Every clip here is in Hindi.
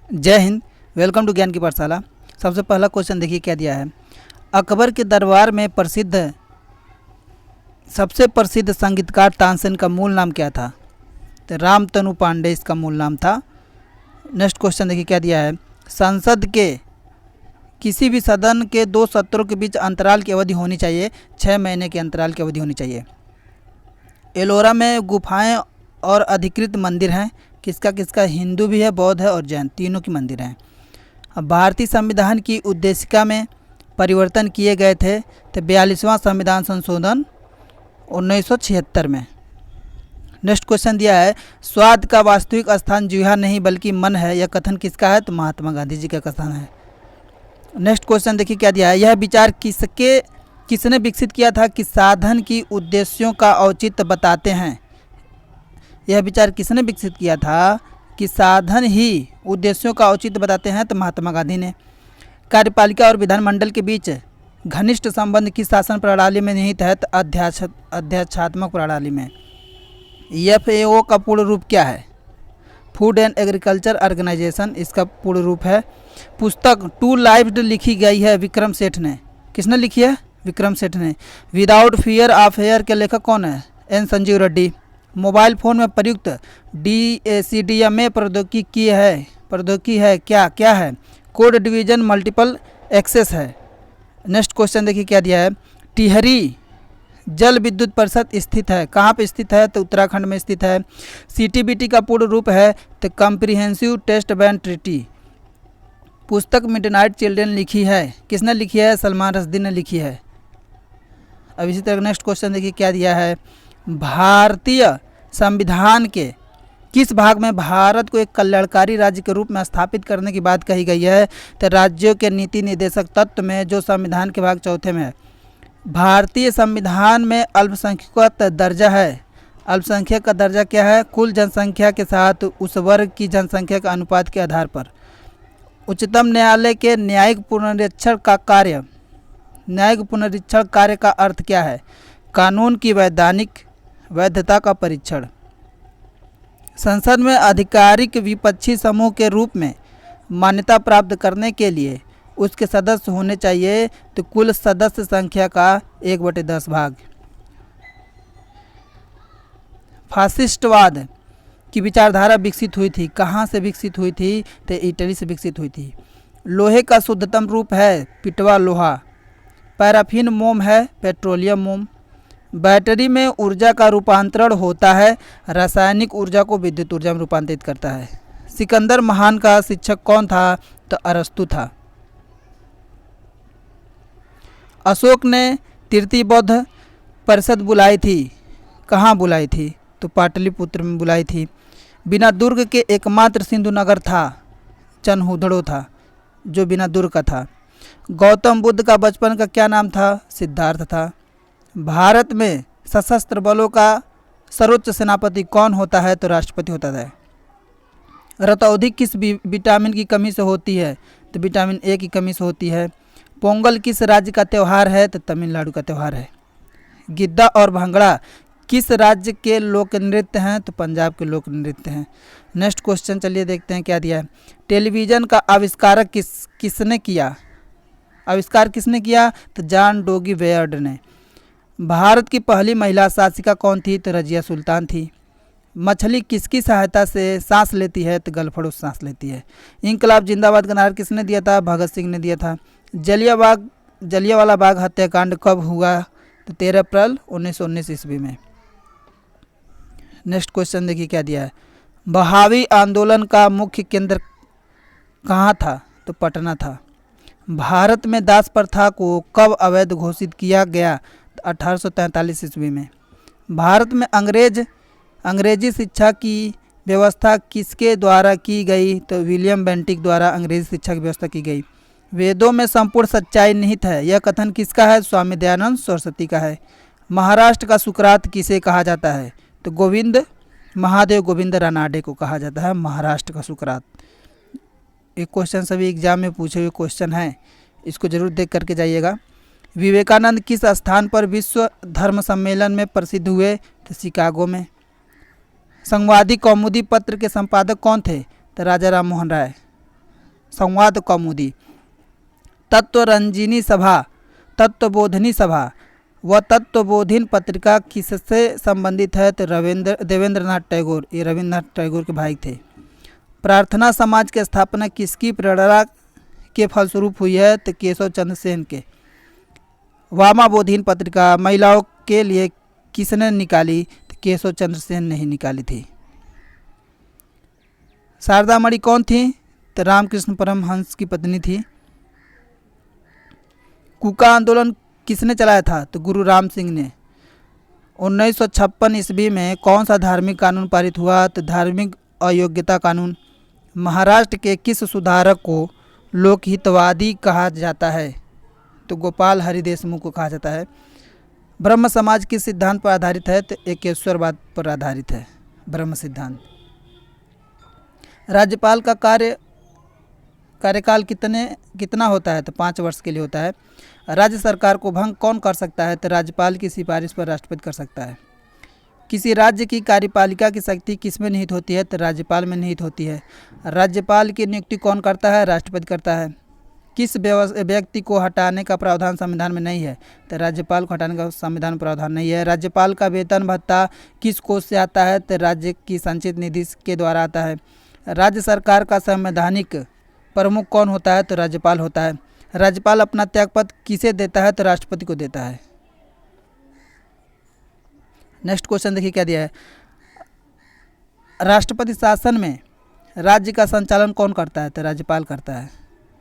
जय हिंद। वेलकम टू ज्ञान की पाठशाला। सबसे पहला क्वेश्चन देखिए क्या दिया है। अकबर के दरबार में सबसे प्रसिद्ध संगीतकार तानसेन का मूल नाम क्या था? तो रामतनु पांडे इसका मूल नाम था। नेक्स्ट क्वेश्चन देखिए क्या दिया है। संसद के किसी भी सदन के दो सत्रों के बीच अंतराल की अवधि होनी चाहिए, 6 महीने के अंतराल की अवधि होनी चाहिए। एलोरा में गुफाएं और अधिकृत मंदिर हैं, किसका किसका? हिंदू भी है, बौद्ध है और जैन, तीनों की मंदिर हैं। अब भारतीय संविधान की उद्देशिका में परिवर्तन किए गए थे, तो 42वां संविधान संशोधन 1976 में। नेक्स्ट क्वेश्चन दिया है, स्वाद का वास्तविक स्थान जीवा नहीं बल्कि मन है, यह कथन किसका है? तो महात्मा गांधी जी का कथन है। नेक्स्ट क्वेश्चन देखिए क्या दिया है। यह विचार किसने विकसित किया था कि साधन की उद्देश्यों का औचित्य बताते हैं? यह विचार किसने विकसित किया था कि साधन ही उद्देश्यों का औचित्य बताते हैं? तो महात्मा गांधी ने। कार्यपालिका और विधानमंडल के बीच घनिष्ठ संबंध की शासन प्रणाली में निहित है? तो अध्यक्षात्मक प्रणाली में। FAO का पूर्ण रूप क्या है? फूड एंड एग्रीकल्चर ऑर्गेनाइजेशन इसका पूर्ण रूप है। पुस्तक टू लाइव्ड लिखी गई है विक्रम सेठ ने। किसने लिखी है? विक्रम सेठ ने। विदाउट फियर ऑफ हेयर के लेखक कौन है? N Sanjeev Reddy. Mobile phone में प्रयुक्त DACDMA प्रौद्योगिकी है क्या है? कोड डिवीजन मल्टीपल एक्सेस है। नेक्स्ट क्वेश्चन देखिए क्या दिया है। टिहरी जल विद्युत परिषद स्थित है, कहाँ पे स्थित है? तो उत्तराखंड में स्थित है। CTBT का पूर्ण रूप है तो कॉम्प्रिहेंसिव टेस्ट बैन ट्रीटी। पुस्तक मिडनाइट चिल्ड्रन लिखी है, किसने लिखी है? सलमान रश्दी ने लिखी है। अब इसी तरह नेक्स्ट क्वेश्चन देखिए क्या दिया है। भारतीय संविधान के किस भाग में भारत को एक कल्याणकारी राज्य के रूप में स्थापित करने की बात कही गई है? तो राज्यों के नीति निर्देशक तत्व में, जो संविधान के भाग 4 में है। भारतीय संविधान में अल्पसंख्यक का दर्जा है। अल्पसंख्यक का दर्जा क्या है? कुल जनसंख्या के साथ उस वर्ग की जनसंख्या के अनुपात के आधार पर। उच्चतम न्यायालय के न्यायिक पुनरीक्षण कार्य का अर्थ क्या है? कानून की वैधानिक वैधता का परीक्षण। संसद में आधिकारिक विपक्षी समूह के रूप में मान्यता प्राप्त करने के लिए उसके सदस्य होने चाहिए, तो कुल सदस्य संख्या का 1/10 भाग। फासिस्टवाद की विचारधारा विकसित हुई थी, कहाँ से विकसित हुई थी? तो इटली से विकसित हुई थी। लोहे का शुद्धतम रूप है पिटवा लोहा। पैराफिन मोम है पेट्रोलियम मोम। बैटरी में ऊर्जा का रूपांतरण होता है, रासायनिक ऊर्जा को विद्युत ऊर्जा में रूपांतरित करता है। सिकंदर महान का शिक्षक कौन था? तो अरस्तु था। अशोक ने तृतीय बौद्ध परिषद बुलाई थी, कहाँ बुलाई थी? तो पाटलिपुत्र में बुलाई थी। बिना दुर्ग के एकमात्र सिंधु नगर था, चनहुदड़ो था, जो बिना दुर्ग का था। गौतम बुद्ध का बचपन का क्या नाम था? सिद्धार्थ था। भारत में सशस्त्र बलों का सर्वोच्च सेनापति कौन होता है? तो राष्ट्रपति होता है। रतौंधी किस विटामिन की कमी से होती है? तो विटामिन A की कमी से होती है। पोंगल किस राज्य का त्यौहार है? तो तमिलनाडु का त्यौहार है। गिद्दा और भांगड़ा किस राज्य के लोक नृत्य हैं? तो पंजाब के लोक नृत्य हैं। नेक्स्ट क्वेश्चन चलिए देखते हैं क्या दिया है। टेलीविज़न का आविष्कारक किसने किया? आविष्कार किसने किया? तो जॉन डोगी बेयर्ड ने। भारत की पहली महिला शासिका कौन थी? तो रजिया सुल्तान थी। मछली किसकी सहायता से सांस लेती है? तो गलफड़ों से सांस लेती है। इंकलाब जिंदाबाद का नारा किसने दिया था? भगत सिंह ने दिया था। जलियांवाला बाग हत्याकांड कब हुआ? तो 13 अप्रैल 1919 ईस्वी में। नेक्स्ट क्वेश्चन देखिए क्या दिया है। बहावी आंदोलन का मुख्य केंद्र कहाँ था? तो पटना था। भारत में दास प्रथा को कब अवैध घोषित किया गया? तो 1843 ईस्वी में। भारत में अंग्रेजी शिक्षा की व्यवस्था किसके द्वारा की गई? तो विलियम बेंटिक द्वारा अंग्रेजी शिक्षा की व्यवस्था की गई। वेदों में संपूर्ण सच्चाई निहित है, यह कथन किसका है? स्वामी दयानंद सरस्वती का है। महाराष्ट्र का सुकरात किसे कहा जाता है? तो महादेव गोविंद रानाडे को कहा जाता है महाराष्ट्र का सुकरात। एक क्वेश्चन सभी एग्जाम में पूछे हुए क्वेश्चन है, इसको जरूर देख करके जाइएगा। विवेकानंद किस स्थान पर विश्व धर्म सम्मेलन में प्रसिद्ध हुए? तो शिकागो में। संवादी कौमुदी पत्र के संपादक कौन थे? तो राजा राम मोहन राय। संवाद कौमुदी, तत्वरंजिनी सभा, तत्वबोधिनी सभा व तत्वबोधिनी पत्रिका किससे संबंधित है? तो देवेंद्रनाथ टैगोर, ये रविंद्रनाथ टैगोर के भाई थे। प्रार्थना समाज की स्थापना किसकी प्रेरणा के फलस्वरूप हुई है? तो केशव चंद्र सेन के। वामाबोधिनी पत्रिका महिलाओं के लिए किसने निकाली? तो केशव चंद्र सेन ने ही निकाली थी। शारदा मणि कौन थी? तो रामकृष्ण परमहंस की पत्नी थी। कूका आंदोलन किसने चलाया था? तो गुरु राम सिंह ने। 1956 ईस्वी में कौन सा धार्मिक कानून पारित हुआ? तो धार्मिक अयोग्यता कानून। महाराष्ट्र के किस सुधारक को लोकहितवादी कहा जाता है? तो गोपाल हरि देशमुख को कहा जाता है। ब्रह्म समाज किस सिद्धांत पर आधारित है? तो एकेश्वरवाद पर आधारित है ब्रह्म सिद्धांत। राज्यपाल का कार्यकाल कितना होता है? तो 5 वर्ष के लिए होता है। राज्य सरकार को भंग कौन कर सकता है? तो राज्यपाल की सिफारिश पर राष्ट्रपति कर सकता है। किसी राज्य की कार्यपालिका की शक्ति किस में निहित होती है? तो राज्यपाल में निहित होती है। राज्यपाल की नियुक्ति कौन करता है? राष्ट्रपति करता है। किस व्यक्ति को हटाने का प्रावधान संविधान में नहीं है? तो राज्यपाल को हटाने का संविधान में प्रावधान नहीं है। राज्यपाल का वेतन भत्ता किस कोष से आता है? तो राज्य की संचित निधि के द्वारा आता है। राज्य सरकार का संवैधानिक प्रमुख कौन होता है? तो राज्यपाल होता है। राज्यपाल अपना त्यागपत्र किसे देता है? तो राष्ट्रपति को देता है। नेक्स्ट क्वेश्चन देखिए क्या दिया है। राष्ट्रपति शासन में राज्य का संचालन कौन करता है? तो राज्यपाल करता है।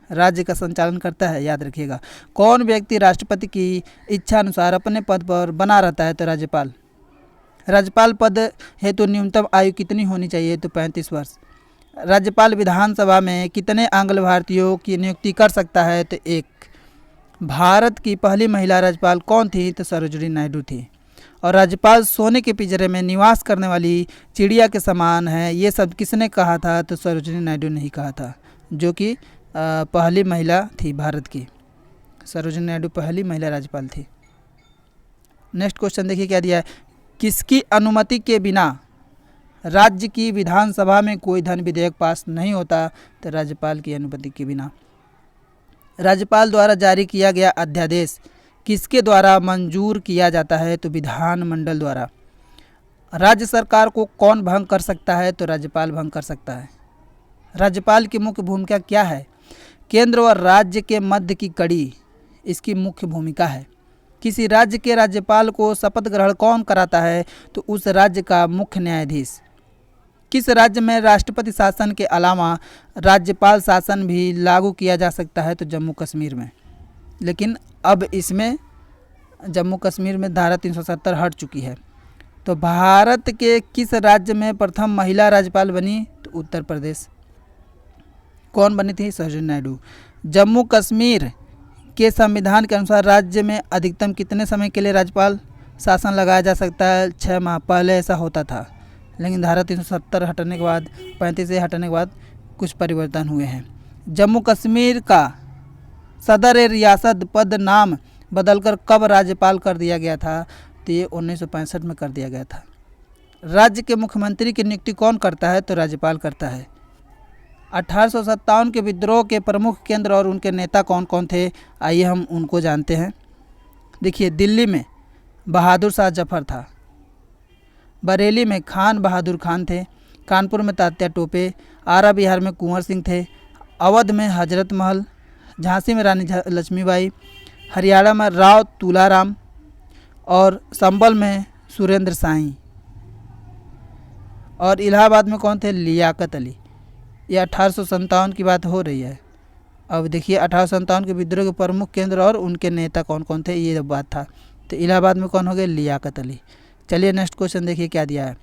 राज्य का संचालन करता है, याद रखिएगा। कौन व्यक्ति राष्ट्रपति की इच्छा अनुसार अपने पद पर बना रहता है? तो राज्यपाल। राज्यपाल पद हेतु न्यूनतम आयु कितनी होनी चाहिए? तो 35 वर्ष। राज्यपाल विधानसभा में कितने आंग्ल भारतीयों की नियुक्ति कर सकता है? तो 1। भारत की पहली महिला राज्यपाल कौन थी? तो सरोजिनी नायडू थी। और राज्यपाल सोने के पिंजरे में निवास करने वाली चिड़िया के समान है, ये सब किसने कहा था? तो सरोजिनी नायडू ने ही कहा था, जो कि पहली महिला थी भारत की। सरोजिनी नायडू पहली महिला राज्यपाल थी। नेक्स्ट क्वेश्चन देखिए क्या दिया है। किसकी अनुमति के बिना राज्य की विधानसभा में कोई धन विधेयक पास नहीं होता? तो राज्यपाल की अनुमति के बिना। राज्यपाल द्वारा जारी किया गया अध्यादेश किसके द्वारा मंजूर किया जाता है? तो विधानमंडल द्वारा। राज्य सरकार को कौन भंग कर सकता है? तो राज्यपाल भंग कर सकता है। राज्यपाल की मुख्य भूमिका क्या है? केंद्र और राज्य के मध्य की कड़ी इसकी मुख्य भूमिका है। किसी राज्य के राज्यपाल को शपथ ग्रहण कौन कराता है? तो उस राज्य का मुख्य न्यायाधीश। किस राज्य में राष्ट्रपति शासन के अलावा राज्यपाल शासन भी लागू किया जा सकता है? तो जम्मू कश्मीर में। लेकिन अब इसमें जम्मू कश्मीर में धारा 370 हट चुकी है। तो भारत के किस राज्य में प्रथम महिला राज्यपाल बनी? तो उत्तर प्रदेश। कौन बनी थी? सरोजिनी नायडू। जम्मू कश्मीर के संविधान के अनुसार राज्य में अधिकतम कितने समय के लिए राज्यपाल शासन लगाया जा सकता है? 6 माह। पहले ऐसा होता था, लेकिन धारा 370 हटने के बाद 35 से हटने के बाद कुछ परिवर्तन हुए हैं। जम्मू कश्मीर का सदर रियासत पद नाम बदलकर कब राज्यपाल कर दिया गया था? तो ये 1965 में कर दिया गया था। राज्य के मुख्यमंत्री की नियुक्ति कौन करता है? तो राज्यपाल करता है। 1857 के विद्रोह के प्रमुख केंद्र और उनके नेता कौन कौन थे? आइए हम उनको जानते हैं। देखिए, दिल्ली में बहादुर शाह जफर था, बरेली में खान बहादुर खान थे, कानपुर में तात्या टोपे, आरा बिहार में कुंवर सिंह थे, अवध में हजरत महल, झांसी में रानी लक्ष्मीबाई, हरियाणा में राव तुलाराम और संभल में सुरेंद्र साई, और इलाहाबाद में कौन थे? लियाकत अली। ये 1857 की बात हो रही है। अब देखिए 1857 के विद्रोह के प्रमुख केंद्र और उनके नेता कौन कौन थे, ये बात था। तो इलाहाबाद में कौन हो गए? लियाकत अली। चलिए नेक्स्ट क्वेश्चन देखिए क्या दिया है।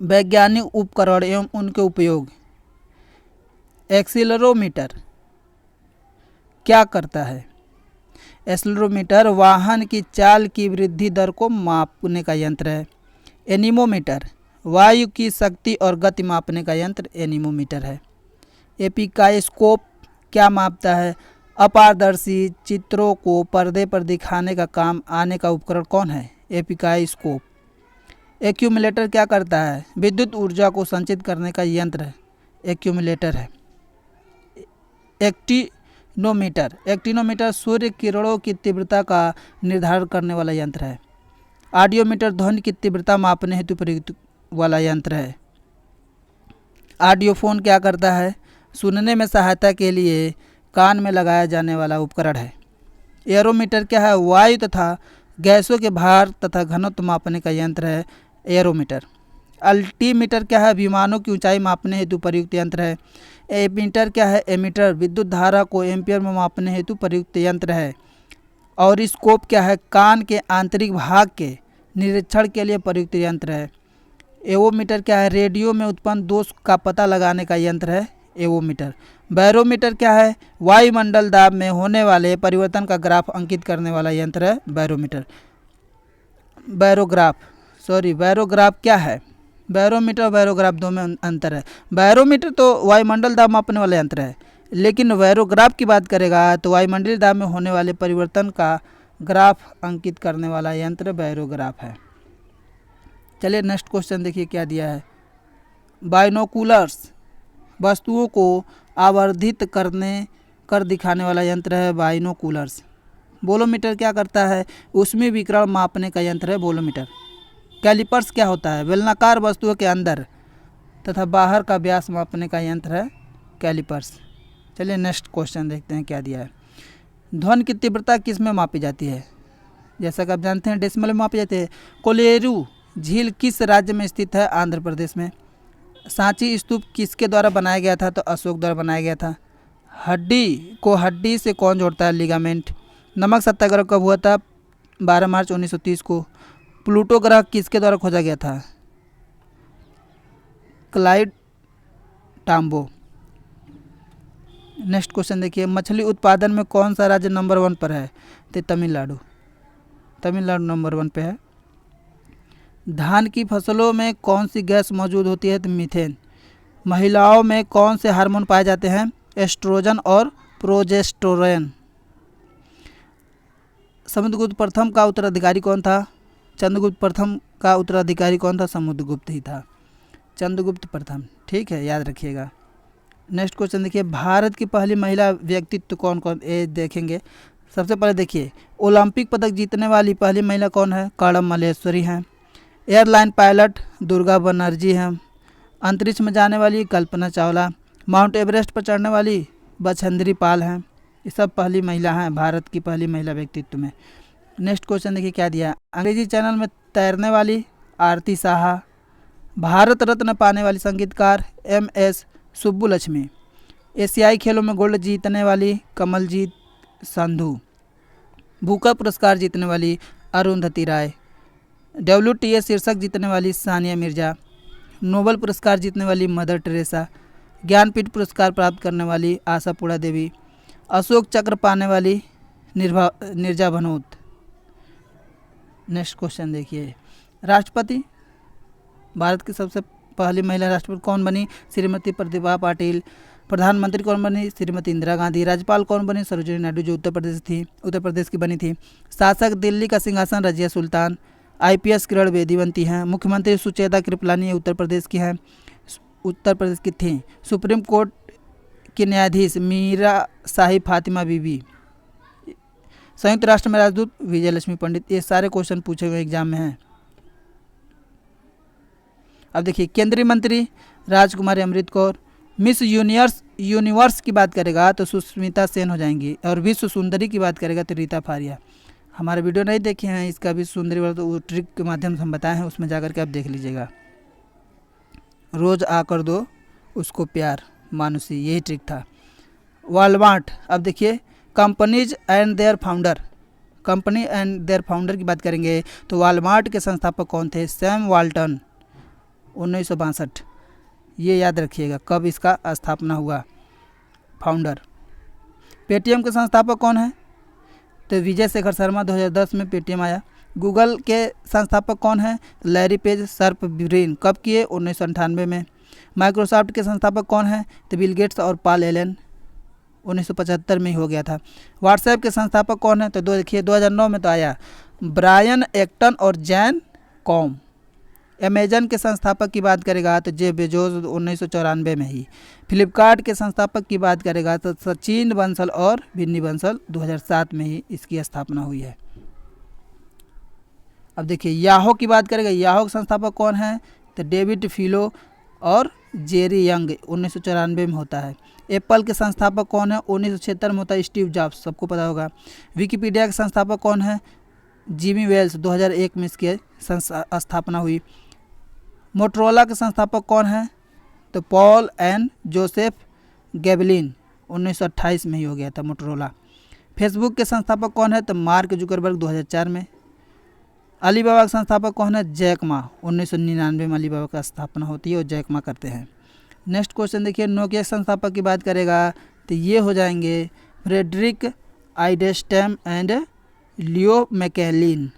वैज्ञानिक उपकरण एवं उनके उपयोग। एक्सीलरोमीटर क्या करता है? एक्सीलरोमीटर वाहन की चाल की वृद्धि दर को मापने का यंत्र है। एनीमोमीटर वायु की शक्ति और गति मापने का यंत्र एनीमोमीटर है। एपिकाइस्कोप क्या मापता है? अपारदर्शी चित्रों को पर्दे पर दिखाने का काम आने का उपकरण कौन है? एपिकाइस्कोप। एक्यूमुलेटर क्या करता है? विद्युत ऊर्जा को संचित करने का यंत्र है, एक्यूमुलेटर है। एक्टिनोमीटर। एक्टिनोमीटर सूर्य किरणों की तीव्रता का निर्धारण करने वाला यंत्र है। ऑडियोमीटर ध्वनि की तीव्रता मापने हेतु प्रयुक्त वाला यंत्र है। ऑडियोफोन क्या करता है? सुनने में सहायता के लिए कान में लगाया जाने वाला उपकरण है। एरोमीटर क्या है? वायु तथा गैसों के भार तथा घनत्व मापने का यंत्र है एरोमीटर। अल्टीमीटर क्या है? विमानों की ऊंचाई मापने हेतु प्रयुक्त यंत्र है। एमीटर क्या है? एमीटर विद्युत धारा को एम्पियर में मापने हेतु प्रयुक्त यंत्र है। और स्कोप क्या है? कान के आंतरिक भाग के निरीक्षण के लिए प्रयुक्त यंत्र है। एवोमीटर क्या है? रेडियो में उत्पन्न दोष का पता लगाने का यंत्र है एवोमीटर। बैरोमीटर क्या है? वायुमंडल दाब में होने वाले परिवर्तन का ग्राफ अंकित करने वाला यंत्र है बैरोमीटर। बैरोग्राफ क्या है? बैरोमीटर और बैरोग्राफ दो में अंतर है। बैरोमीटर तो वायुमंडल दाब मापने वाला यंत्र है, लेकिन बैरोग्राफ की बात करेगा तो वायुमंडलीय दाब में होने वाले परिवर्तन का ग्राफ अंकित करने वाला यंत्र बैरोग्राफ है। चलिए नेक्स्ट क्वेश्चन देखिए क्या दिया है। बाइनोकुलर्स वस्तुओं को आवर्धित कर दिखाने वाला यंत्र है बाइनोकुलर्स। बोलोमीटर क्या करता है? ऊष्मीय विकिरण मापने का यंत्र है बोलोमीटर। कैलिपर्स क्या होता है? बेलनाकार वस्तुओं के अंदर तथा बाहर का व्यास मापने का यंत्र है कैलिपर्स। चलिए नेक्स्ट क्वेश्चन देखते हैं क्या दिया है। ध्वनि की तीव्रता किस में मापी जाती है? जैसा कि आप जानते हैं डेसिमल में मापी जाती है। कोलेरू झील किस राज्य में स्थित है? आंध्र प्रदेश में। सांची स्तूप किसके द्वारा बनाया गया था? तो अशोक द्वारा बनाया गया था। हड्डी को हड्डी से कौन जोड़ता है? लिगामेंट। नमक सत्याग्रह कब हुआ था? 12 मार्च 1930 को। प्लूटो ग्रह किसके द्वारा खोजा गया था? क्लाइड टाम्बो। नेक्स्ट क्वेश्चन देखिए। मछली उत्पादन में कौन सा राज्य नंबर 1 पर है? तो तमिलनाडु नंबर 1 पे है। धान की फसलों में कौन सी गैस मौजूद होती है? तो मीथेन। महिलाओं में कौन से हार्मोन पाए जाते हैं? एस्ट्रोजन और प्रोजेस्टेरोन। समुद्रगुप्त प्रथम का उत्तराधिकारी कौन था? चंद्रगुप्त प्रथम का उत्तराधिकारी कौन था? समुद्रगुप्त ही था, चंद्रगुप्त प्रथम। ठीक है, याद रखिएगा। नेक्स्ट क्वेश्चन देखिए। भारत की पहली महिला व्यक्तित्व कौन कौन? ये देखेंगे। सबसे पहले देखिए, ओलंपिक पदक जीतने वाली पहली महिला कौन है? कर्णम मल्लेश्वरी हैं। एयरलाइन पायलट दुर्गा बनर्जी हैं। अंतरिक्ष में जाने वाली कल्पना चावला। माउंट एवरेस्ट पर चढ़ने वाली बछेंद्री पाल हैं। ये सब पहली महिला हैं भारत की पहली महिला व्यक्तित्व में। नेक्स्ट क्वेश्चन देखिए क्या दिया। अंग्रेजी चैनल में तैरने वाली आरती साहा। भारत रत्न पाने वाली संगीतकार MS सुब्बुलक्ष्मी। एशियाई खेलों में गोल्ड जीतने वाली कमलजीत संधू। बुकर पुरस्कार जीतने वाली अरुंधति राय। WTA शीर्षक जीतने वाली सानिया मिर्जा। नोबेल पुरस्कार जीतने वाली मदर टेरेसा। ज्ञानपीठ पुरस्कार प्राप्त करने वाली आशापुरा देवी। अशोक चक्र पाने वाली निर्जा भनोत। नेक्स्ट क्वेश्चन देखिए। राष्ट्रपति भारत की सबसे पहली महिला राष्ट्रपति कौन बनी? श्रीमती प्रतिभा पाटिल। प्रधानमंत्री कौन बनी? श्रीमती इंदिरा गांधी। राज्यपाल कौन बनी? सरोजिनी नायडू, जो उत्तर प्रदेश की बनी थी। शासक दिल्ली का सिंहासन रजिया सुल्तान। IPS किरण बेदी बनती हैं। मुख्यमंत्री सुचेता कृपलानी उत्तर प्रदेश की थी। सुप्रीम कोर्ट की न्यायाधीश मीरा साहिब फातिमा बीबी। संयुक्त राष्ट्र में राजदूत विजय लक्ष्मी पंडित। ये सारे क्वेश्चन पूछे हुए एग्जाम में हैं। अब देखिए, केंद्रीय मंत्री राजकुमारी अमृत कौर। मिस यूनिवर्स की बात करेगा तो सुष्मिता सेन हो जाएंगी। और विश्व सुंदरी की बात करेगा तो रीता फारिया। हमारे वीडियो नहीं देखे हैं इसका भी सुंदरी वाला, तो वो ट्रिक के माध्यम से हम बताए हैं, उसमें जाकर के आप देख लीजिएगा। रोज़ आकर दो उसको प्यार मानुसी, यही ट्रिक था। वॉलमार्ट। अब देखिए, कंपनी एंड देयर फाउंडर की बात करेंगे तो वॉलमार्ट के संस्थापक कौन थे? Sam Walton. 1962, ये याद रखिएगा कब इसका स्थापना हुआ, फाउंडर। पेटीएम के संस्थापक कौन है? तो विजय शेखर शर्मा। 2010 में पेटीएम आया। गूगल के संस्थापक कौन है? लैरी पेज सर्प ब्रिन। कब किए? 1998 में। माइक्रोसॉफ्ट के संस्थापक कौन है? तो बिल गेट्स और पॉल एलन। 1975 में ही हो गया था। व्हाट्सएप के संस्थापक कौन है? तो देखिए 2009 में तो आया, ब्रायन एक्टन और जैन कॉम। अमेजन के संस्थापक की बात करेगा तो जेफ बेजोस 1994 में ही। फ्लिपकार्ट के संस्थापक की बात करेगा तो सचिन बंसल और बिन्नी बंसल 2007 में ही इसकी स्थापना हुई है। अब देखिए याहो की बात करेगा, याहो के संस्थापक कौन है तो डेविड फिलो और जेरी यंग 1994 में होता है। एप्पल के संस्थापक कौन है 1976 में होता है, स्टीव जॉब्स, सबको पता होगा। विकिपीडिया के संस्थापक कौन है जिमी वेल्स, 2001 में इसकी स्थापना हुई। मोटरोला के संस्थापक कौन है तो पॉल एंड जोसेफ गैबलिन, 1928 में ही हो गया था मोटरोला। फेसबुक के संस्थापक कौन है तो मार्क जुकरबर्ग, 2004 में। अलीबाबा का संस्थापक कौन है जैक मा, 1999 में अलीबाबा का स्थापना होती है और जैक मा करते हैं। नेक्स्ट क्वेश्चन देखिए, नोकिया के संस्थापक की बात करेगा तो ये हो जाएंगे Frederick Idestam and Leo Mechelin.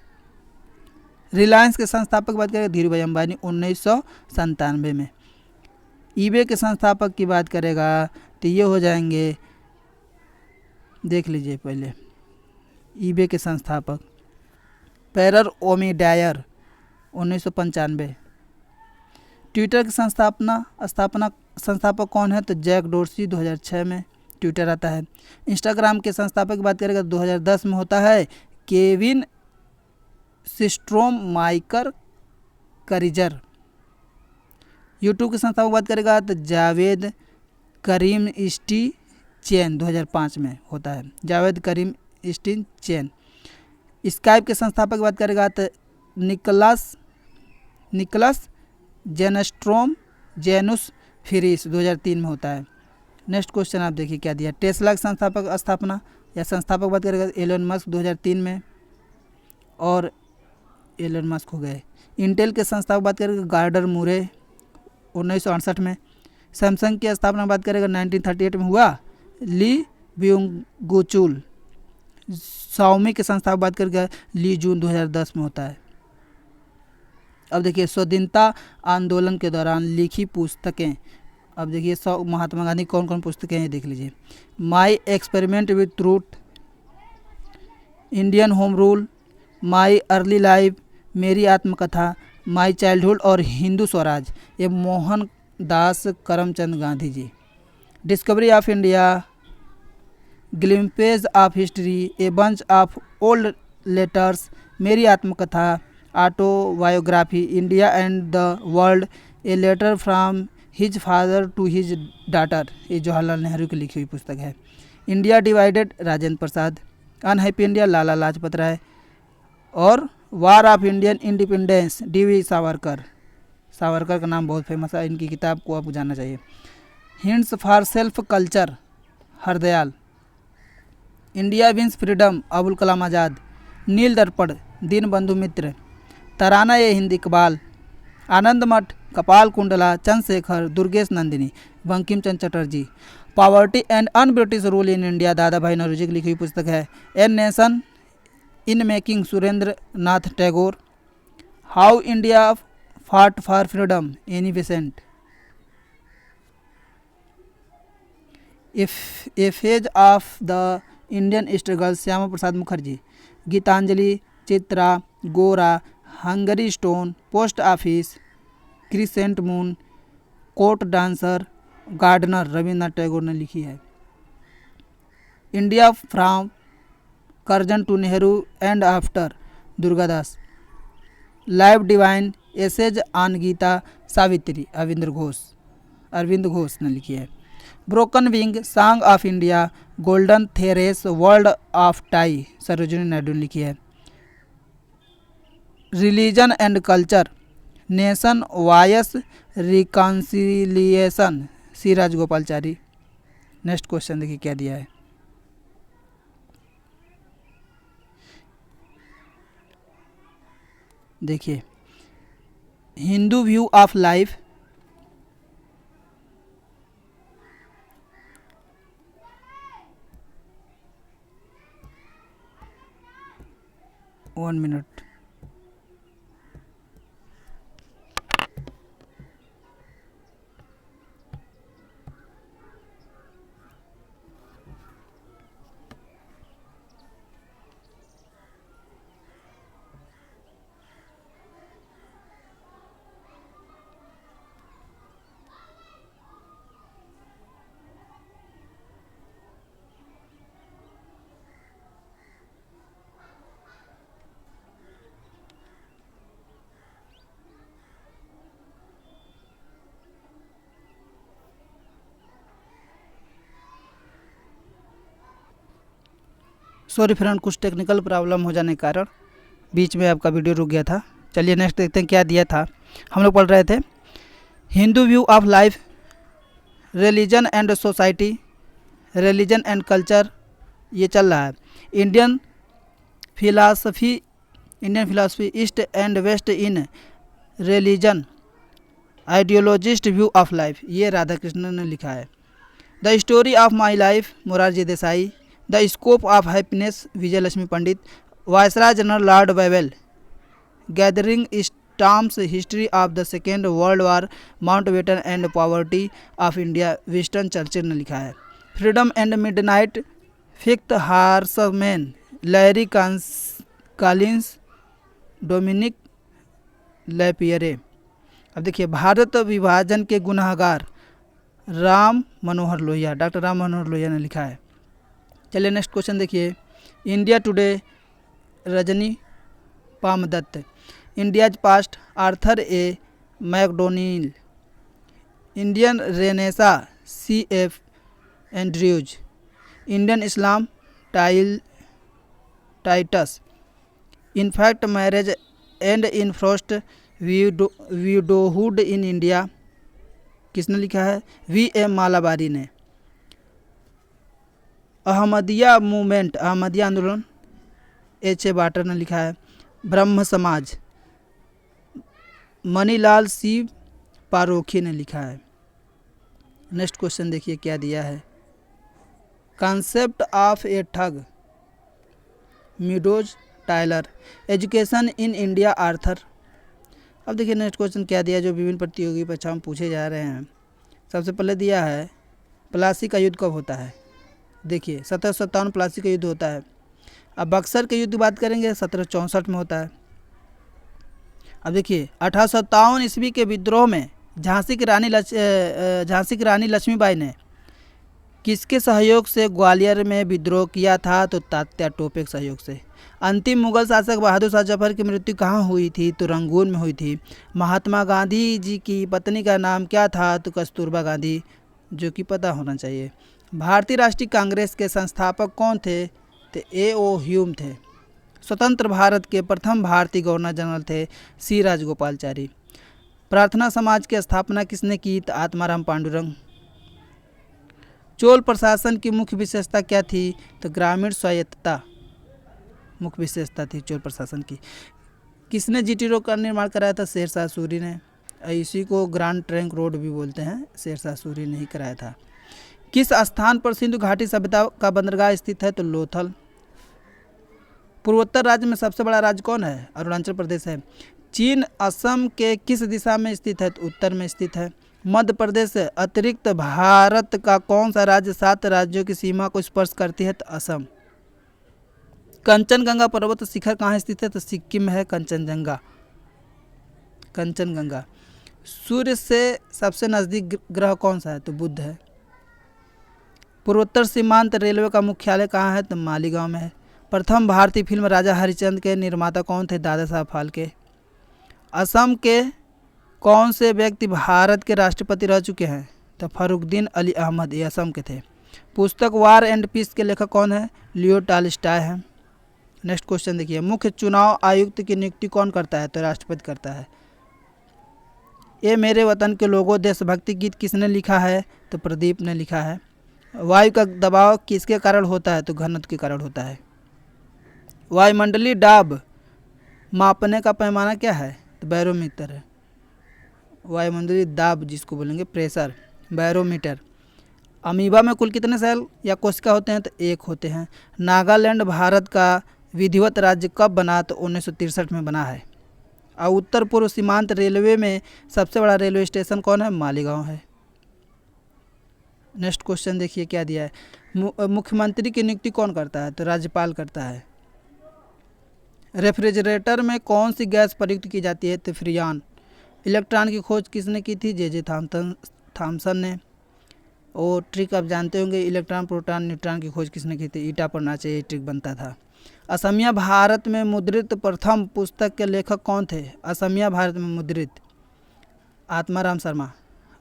Reliance के संस्थापक की बात करेगा धीरूभाई अंबानी, 1997 में। ईबे के संस्थापक की बात करेगा तो ये हो जाएंगे, देख लीजिए पहले ईबे के संस्थापक पैरर ओमिडायर, 1995। ट्विटर की संस्थापक कौन है तो जैक डोर्सी, 2006 में ट्विटर आता है। इंस्टाग्राम के संस्थापक की बात करेगा 2010 में होता है केविन सिस्ट्रोम माइकर करिजर। यूट्यूब के संस्थापक की बात करेगा तो जावेद करीम इस्टी चैन, 2005 में होता है जावेद करीम इस्टी चैन। स्काइप के संस्थापक की बात करेगा तो निकलस जेनस्ट्रोम जेनुस फिरिस, 2003 में होता है। नेक्स्ट क्वेश्चन आप देखिए क्या दिया। टेस्ला के संस्थापक बात करेगा एलन मस्क, 2003 में, और एलन मस्क हो गए। इंटेल के संस्थापक बात करेगा गार्डर मूरे, 1968 में। सैमसंग की स्थापना बात करेगा 1938 में हुआ ली ब्यूंगुचुल। शाओमी के संस्थापक बात करेगा ली जून, 2010 में होता है। अब देखिए स्वतंत्रता आंदोलन के दौरान लिखी पुस्तकें, अब देखिए महात्मा गांधी कौन कौन पुस्तकें हैं देख लीजिए। My experiment with truth, Indian home rule, my early life, मेरी आत्मकथा, माई चाइल्डहुड और हिंदू स्वराज, ये Mohandas Karamchand Gandhi ji. Discovery of India, glimpses of history, a bunch of old letters, मेरी आत्मकथा, autobiography, India and the world, a letter from his father to his daughter, ये जवाहरलाल नेहरू की लिखी हुई पुस्तक है। India divided, Rajendra Prasad. Unhappy India, Lala Lajpat Rai. और war of Indian independence, DV. Savarkar. Savarkar का नाम बहुत फेमस है, इनकी किताब को आपको जानना चाहिए। Hints for self culture, Hardayal. India wins freedom, Abul Kalam Azad. Neel Darpan, Dinabandhu Mitra. Tarana A Hind, Iqbal. Anand Math, Kapal Kundala, Chandrashekhar, Durgesh Nandini, Bankim Chandra Chatterjee. Poverty and un British rule in India, Dadabhai Naoroji की लिखी हुई पुस्तक है। An nation in making, Surendranath Tagore. How India fought for freedom, Annie Besant. A phase of the Indian struggle, Shyama Prasad Mukherjee. Gitanjali, Chitra, Gora, hungry stone, post office, crescent moon, court dancer, gardener, Rabindranath Tagore ने लिखी है। India from Curzon to Nehru and after, Durgadas. Life divine, essays on Gita, Savitri, Aurobindo Ghosh ने लिखी है। Broken wing, song of India, golden threshold, world of time, Sarojini Naidu ने लिखी है। Religion and culture, nation voice reconciliation, C Rajagopalachari. Next question देखिए क्या दिया है। देखिए Hindu view of life, one minute. Sorry friend, कुछ टेक्निकल प्रॉब्लम हो जाने के कारण बीच में आपका वीडियो रुक गया था। चलिए नेक्स्ट देखते हैं क्या दिया था। हम लोग पढ़ रहे थे Hindu view of life, religion and society, religion and culture, ये चल रहा है। Indian philosophy east and west in religion, ideologist view of life, ये राधा कृष्णन ने लिखा है। The story of my life, Morarji Desai. The scope of happiness, Vijaya Lakshmi Pandit. Viceroy general Lord Wavell. Gathering stamps, history of the second world war, Mountbatten and poverty of India, Winston Churchill ने लिखा है। Freedom and midnight, fifth horseman, Larry Collins, Dominique Lapierre. अब देखिए, भारत विभाजन के गुनहगार, राम मनोहर लोहिया, डॉक्टर राम मनोहर लोहिया ने लिखा है। चलिए नेक्स्ट क्वेश्चन देखिए। India today, Rajani Palme Dutt. India's past, Arthur A Macdonell. Indian renaissance, C F Andrews. Indian Islam, Titus. Infant marriage and enforced widowhood in India, किसने लिखा है? वी एम मालाबारी ने। अहमदिया मूवमेंट, अहमदिया आंदोलन, एच ए बाटर ने लिखा है। ब्रह्म समाज, मनीलाल सी पारोखी ने लिखा है। नेक्स्ट क्वेश्चन देखिए क्या दिया है। कॉन्सेप्ट ऑफ ए ठग, meadows Tyler. Education in India, Arthur. अब देखिए नेक्स्ट क्वेश्चन क्या दिया जो विभिन्न प्रतियोगी परीक्षाओं में पूछे जा रहे हैं। सबसे पहले दिया है प्लासी का युद्ध कब होता है। देखिए 1757 प्लासी का युद्ध होता है। अब बक्सर के युद्ध की बात करेंगे 1764 में होता है। अब देखिए 1857 ईस्वी के विद्रोह में झांसी की रानी लक्ष्मीबाई ने किसके सहयोग से ग्वालियर में विद्रोह किया था? तो तात्या टोपे के सहयोग से। अंतिम मुगल शासक बहादुर शाह जफर की मृत्यु कहाँ हुई थी? तो रंगून में हुई थी। महात्मा गांधी जी की पत्नी का नाम क्या था? तो कस्तूरबा गांधी, जो कि पता होना चाहिए। भारतीय राष्ट्रीय कांग्रेस के संस्थापक कौन थे? तो ए ओ ह्यूम थे। स्वतंत्र भारत के प्रथम भारतीय गवर्नर जनरल थे सी राजगोपालचारी। प्रार्थना समाज की स्थापना किसने की? तो आत्माराम पांडुरंग। चोल प्रशासन की मुख्य विशेषता क्या थी? तो ग्रामीण स्वायत्तता मुख्य विशेषता थी चोल प्रशासन की। किसने जीटी रोड का निर्माण कराया था? शेरशाह सूरी ने। इसी को ग्रांड ट्रंक रोड भी बोलते हैं, शेरशाह सूरी ने ही कराया था। किस स्थान पर सिंधु घाटी सभ्यता का बंदरगाह स्थित है? तो लोथल। पूर्वोत्तर राज्य में सबसे बड़ा राज्य कौन है? अरुणाचल प्रदेश है। चीन असम के किस दिशा में स्थित है? तो उत्तर में स्थित है। मध्य प्रदेश अतिरिक्त भारत का कौन सा राज्य 7 राज्यों की सीमा को स्पर्श करती है? तो असम। कंचनजंगा पर्वत शिखर कहाँ स्थित है? तो सिक्किम है कंचनजंगा। सूर्य से सबसे नज़दीक ग्रह कौन सा है? तो बुध है। पूर्वोत्तर सीमांत रेलवे का मुख्यालय कहाँ है? तो मालीगांव में है। प्रथम भारतीय फिल्म राजा हरिश्चंद्र के निर्माता कौन थे? दादा साहब फाल्के। असम के कौन से व्यक्ति भारत के राष्ट्रपति रह चुके हैं? तो फरुखदीन अली अहमद, ये असम के थे। पुस्तक वार एंड पीस के लेखक कौन है? लियो टॉल्स्टॉय है। नेक्स्ट क्वेश्चन देखिए। मुख्य चुनाव आयुक्त की नियुक्ति कौन करता है? तो राष्ट्रपति करता है। ये मेरे वतन के लोगों देशभक्ति गीत किसने लिखा है? तो प्रदीप ने लिखा है। वायु का दबाव किसके कारण होता है? तो घनत्व के कारण होता है। वायुमंडलीय दाब मापने का पैमाना क्या है? तो बैरोमीटर है। वायुमंडलीय दाब जिसको बोलेंगे प्रेशर, बैरोमीटर। अमीबा में कुल कितने सेल या कोशिका होते हैं? तो 1 होते हैं। नागालैंड भारत का विधिवत राज्य कब बना? तो 1963 में बना है। और उत्तर पूर्व सीमांत रेलवे में सबसे बड़ा रेलवे स्टेशन कौन है? मालीगांव है। नेक्स्ट क्वेश्चन देखिए क्या दिया है। मुख्यमंत्री की नियुक्ति कौन करता है? तो राज्यपाल करता है। रेफ्रिजरेटर में कौन सी गैस प्रयुक्त की जाती है? तो फ्रियान। इलेक्ट्रॉन की खोज किसने की थी? जे थॉमसन ने। और ट्रिक आप जानते होंगे, इलेक्ट्रॉन प्रोटॉन न्यूट्रॉन की खोज किसने की थी? ईटा पर नाचे ये ट्रिक बनता था। असमिया भारत में मुद्रित प्रथम पुस्तक के लेखक कौन थे? असमिया भारत में मुद्रित आत्माराम शर्मा।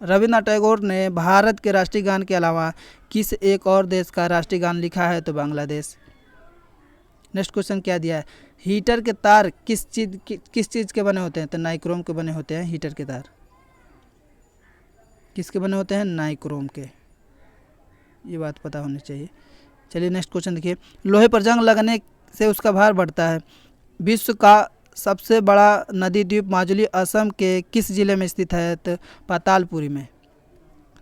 रविन्द्रनाथ टैगोर ने भारत के राष्ट्रीय गान के अलावा किस एक और देश का राष्ट्रीय गान लिखा है? तो बांग्लादेश। नेक्स्ट क्वेश्चन क्या दिया है, हीटर के तार किस चीज़ के बने होते हैं? तो नाइक्रोम के बने होते हैं हीटर के तार। किसके बने होते हैं? नाइक्रोम के। ये बात पता होनी चाहिए। चलिए नेक्स्ट क्वेश्चन देखिए, लोहे पर जंग लगने से उसका भार बढ़ता है। विश्व का सबसे बड़ा नदी द्वीप माजुली असम के किस जिले में स्थित है? तो पातालपुरी में।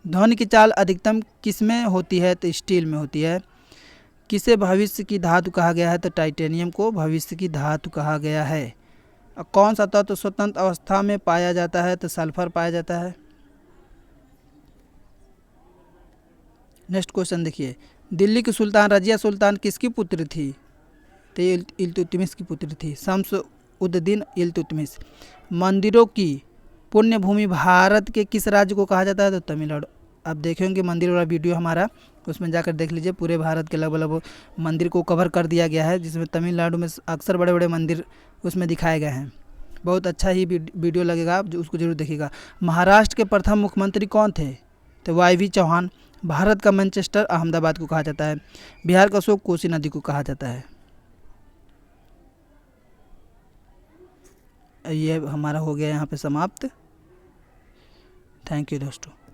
ध्वनि की चाल अधिकतम किस में होती है? तो स्टील में होती है। किसे भविष्य की धातु कहा गया है? तो टाइटेनियम को भविष्य की धातु कहा गया है। कौन सा तत्व स्वतंत्र अवस्था में पाया जाता है? तो सल्फर पाया जाता है। नेक्स्ट क्वेश्चन देखिए, दिल्ली की सुल्तान रजिया सुल्तान किसकी पुत्री थी? तो इल्तुतमिश की पुत्री थी, शम्स उद्दीन इल्तुतमिश। मंदिरों की पुण्य भूमि भारत के किस राज्य को कहा जाता है? तो तमिलनाडु। आप देखेंगे मंदिर वाला वीडियो हमारा, उसमें जाकर देख लीजिए, पूरे भारत के लगभग मंदिर को कवर कर दिया गया है, जिसमें तमिलनाडु में अक्सर बड़े बड़े मंदिर उसमें दिखाए गए हैं। बहुत अच्छा ही वीडियो लगेगा, आप जो उसको जरूर देखिएगा। महाराष्ट्र के प्रथम मुख्यमंत्री कौन थे? तो वाई चौहान। भारत का मैनचेस्टर अहमदाबाद को कहा जाता है। बिहार का अशोक कोसी नदी को कहा जाता है। ये हमारा हो गया यहाँ पे समाप्त। थैंक यू दोस्तों।